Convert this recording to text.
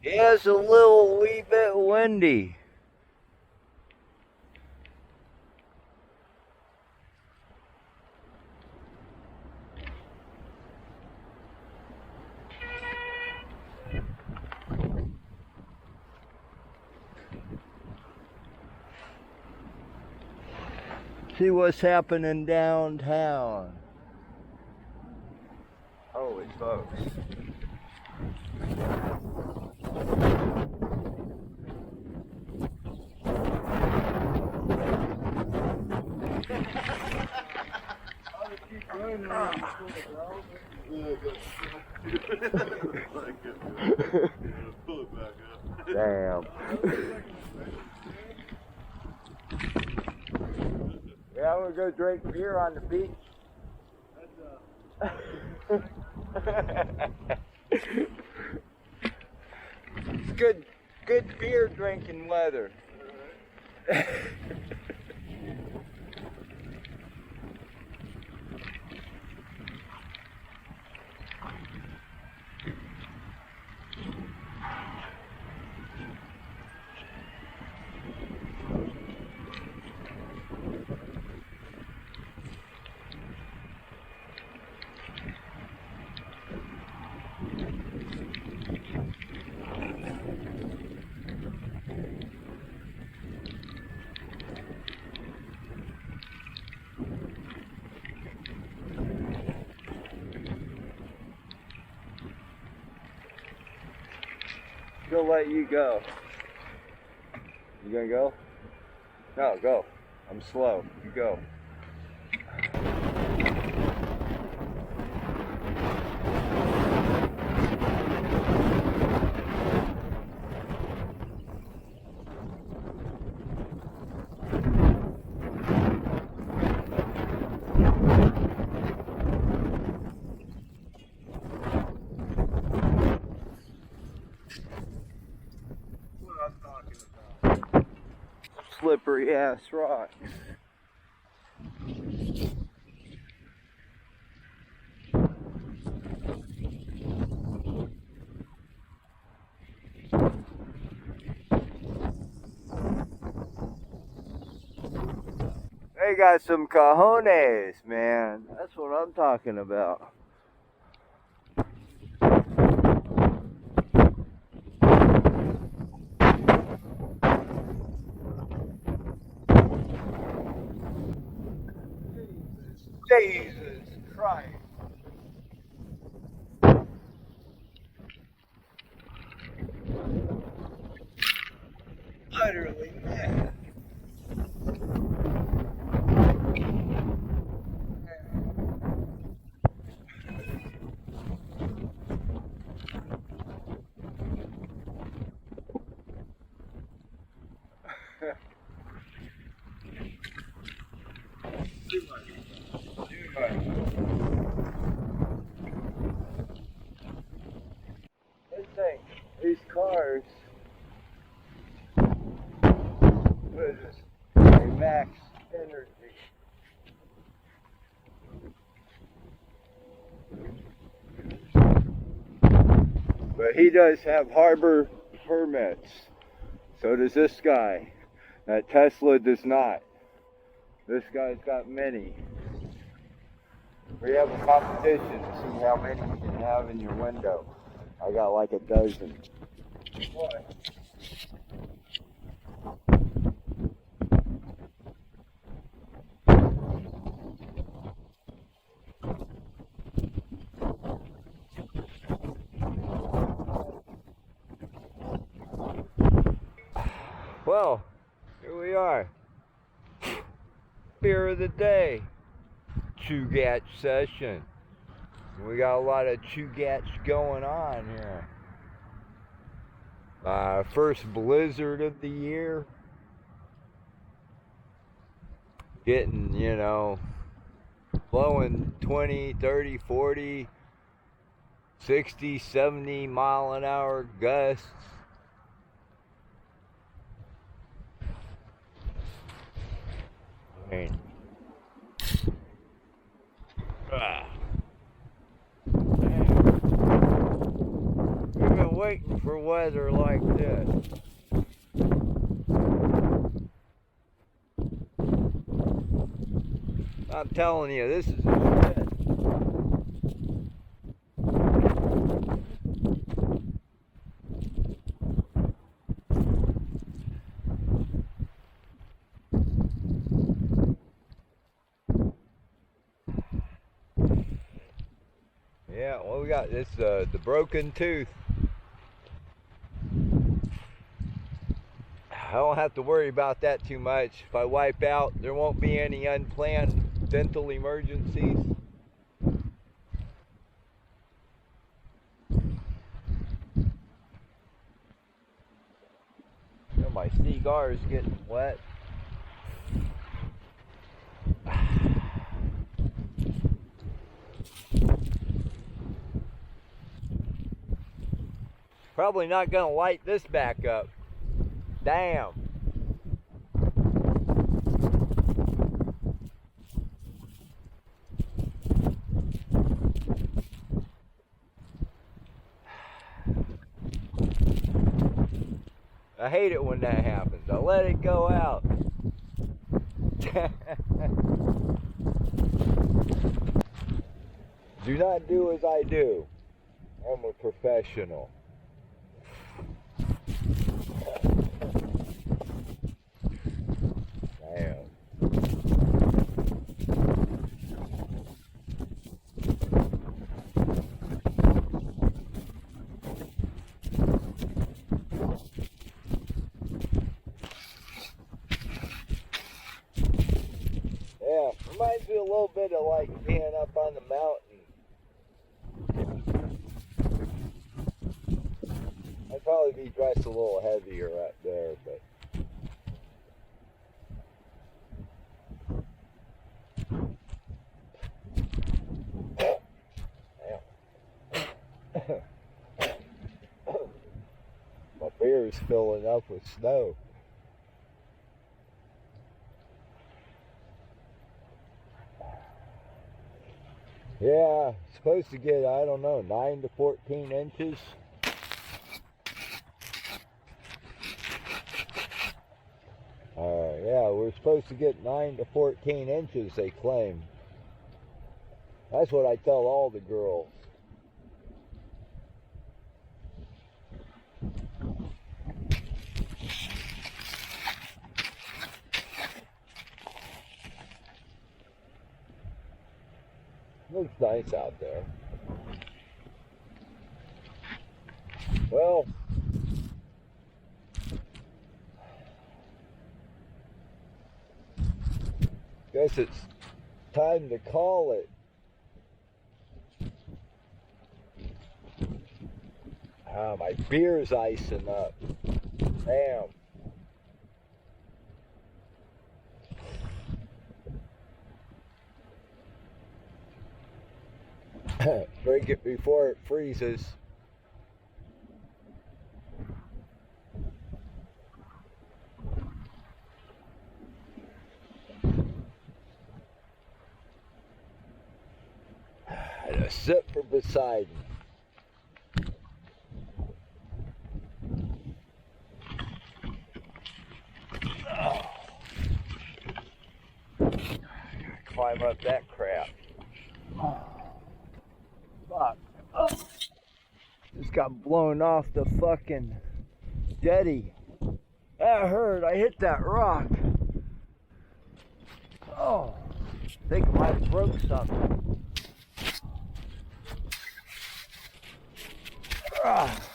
Yeah, it's a little wee bit windy. See what's happening downtown. Holy folks. Damn. Yeah, we'll go drink beer on the beach. It's good beer drinking weather. Gonna let you go. You gonna go? No, go. I'm slow. You go. Slippery ass rocks. They got some cojones, man. That's what I'm talking about. Jesus Christ. Utterly mad. Too much. Too much. This thing, these cars, what is this? A max energy. But he does have harbor permits. So does this guy. That Tesla does not. This guy's got many. We have a competition to see how many you can have in your window. I got like a dozen. What? Well, here we are. Beer of the day. Chugach Session. We got a lot of Chugach going on here. First blizzard of the year. Getting, you know, blowing 20, 30, 40, 60, 70 mile an hour gusts. I mean, we've been waiting for weather like this. I'm telling you, this is a shit. Yeah, well, we got this, the broken tooth. I don't have to worry about that too much. If I wipe out, there won't be any unplanned dental emergencies. You know, my cigar is getting wet. Probably not gonna light this back up. Damn. I hate it when that happens. I let it go out. Do not do as I do. I'm a professional. Damn. Yeah, reminds me a little bit of like being up on the mountain. I'd probably be dressed a little heavier right there, but my beer is filling up with snow. Yeah, supposed to get, I don't know, 9 to 14 inches. Yeah, we're supposed to get 9 to 14 inches, they claim. That's what I tell all the girls. Looks nice out there. Well, guess it's time to call it. My beer's icing up. Damn. Drink it before it freezes. And a sip for Poseidon. Oh. Gotta climb up that crap. Oh. Fuck. Oh. Just got blown off the fucking jetty. That hurt. I hit that rock. Oh. I think I might have broke something. Ah.